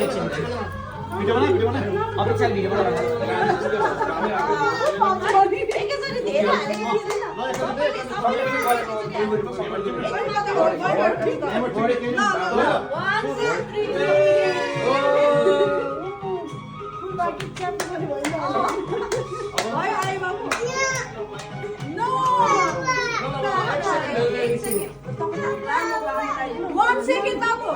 एकछिन भिडियो बना अब एकछिन भिडियो बना One second, Babu.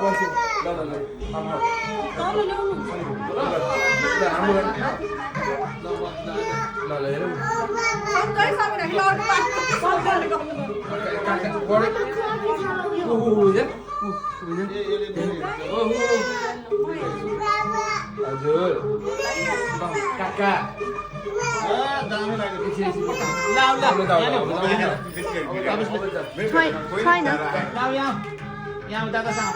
Kakak. Try now. Yang udah kesana.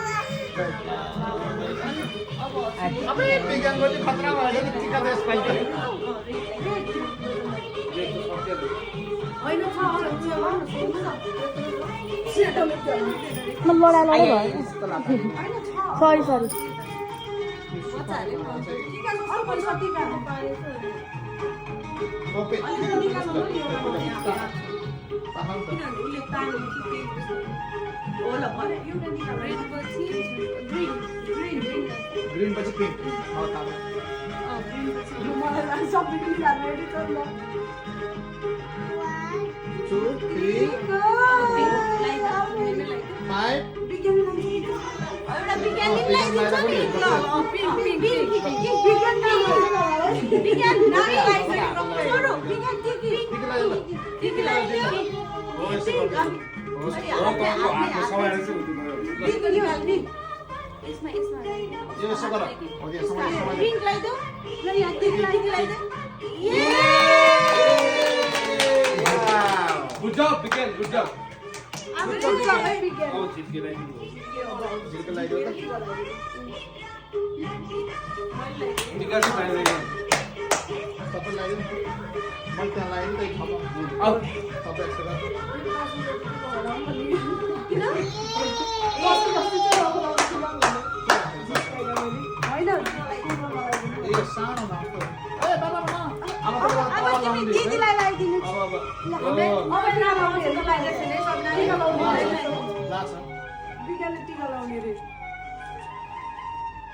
Apa ini pegang gue di khatra malah jadi tiga belas kali. Nomor ala भयो sorry sorry Green पछि pink. Two, three, five. Good job, Biken. Good job.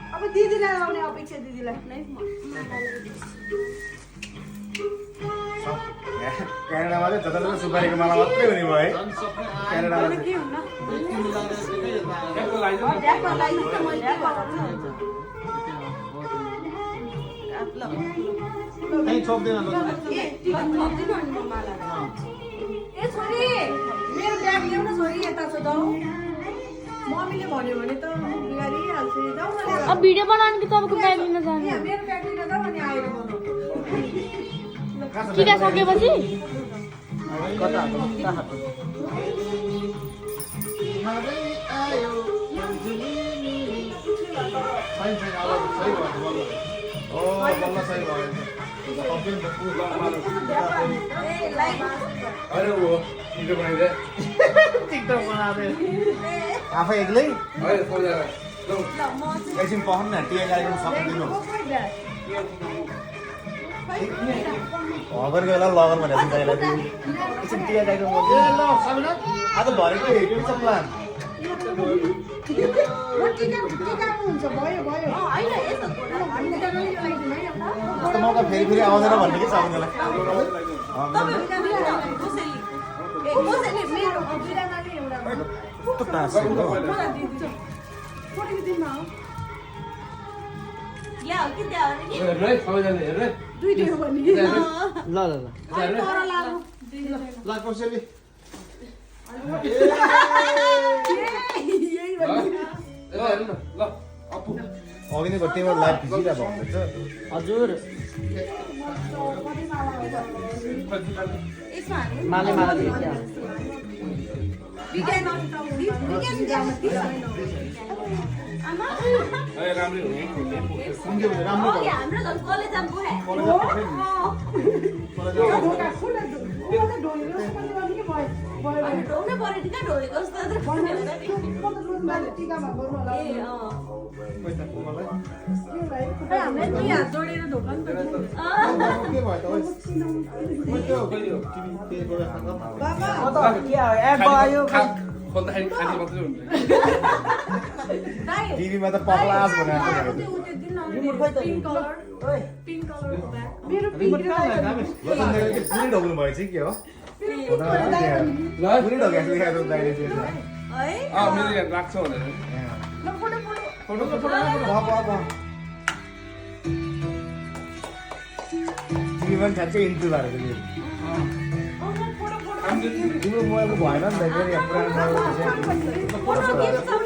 अब दिदीलाई लाउने अपेक्षा दिदीलाई क्यानाडामा चाहिँ जता सुपारीको माला मात्रै हुने भयो है क्यानाडामा के हुन्न कहीं छोप देना ए छोरी मेरो ब्याग ल्याउन छोरी यता छ जाऊ मम्मीले भन्यो भने त बिगारिहाल्छ जाऊ न अब भिडियो बनाउनु कि तपाईँको ब्याग लिन जानु मेरो ब्याग लिन जाऊ अनि आएर बनाऊ टिका सकेपछि कता अरे वो भिडियो बनाइदे टिकटक बना दे आफै एक्लै एकछिन पहन न टिका कार्यक्रम सक्दिनु हबर बेला लगन भनेर दाइलाई एकछिन टिका कार्यक्रम गर्दिनु ल सबिना आज भरेको हेर्नु छ प्लान हुन्छ भयो भयो हैन यस्तो हामीले त ल्याइदिनु है एउटा यस्तो मौका फेरि फेरि आउँदैन भन्ने कि छ उनीहरूलाई कसैले मेरो बिरानाले एउटा कस्तो टास्क हो मलाई दिन्छ फोटो दिनमा हो या के त्यो हेर है सबैजना हेर है दुईटै हो भने ल तर लाग्नु ल कसैले यही भने हेर न ल अपु अघि नै टेबल लाइट खिचिरहेको भन्दैछ हजुर यसमा माले माला दिए क्या बिगान आमा ए राम्रै हो कुन के राम्रो ओ हाम्रो त कलेज जाम गए ढोल्नु पर्यो टिका ढोलेको जस्तो त पैसा मलाई खै हामीले दुई हात जोडेर ढोका नि त के भयो त ओइ त्यो कहिले हो टिभी पे गरेर बाबा खोल्दाखेरि खाली मात्रै हुन्छ दाइ टिभीमा त पगलास भनेर त्यो दिन लाउने पिङ्क कलर ब्याग मेरो वसन्तले चाहिँ पुरै ढोक्नु भएछ कि हो पुरै ढोकेको छ क्या दाइले चाहिँ है मेरो यहाँ राख्छ भनेर ल फोटो टिभी पनि ठ्याक्कै इन्टु भएको थियो तिम्रो मोबाइलको भएन नि त फेरि यहाँ पुरानो मोबाइल फोटो खिच्छ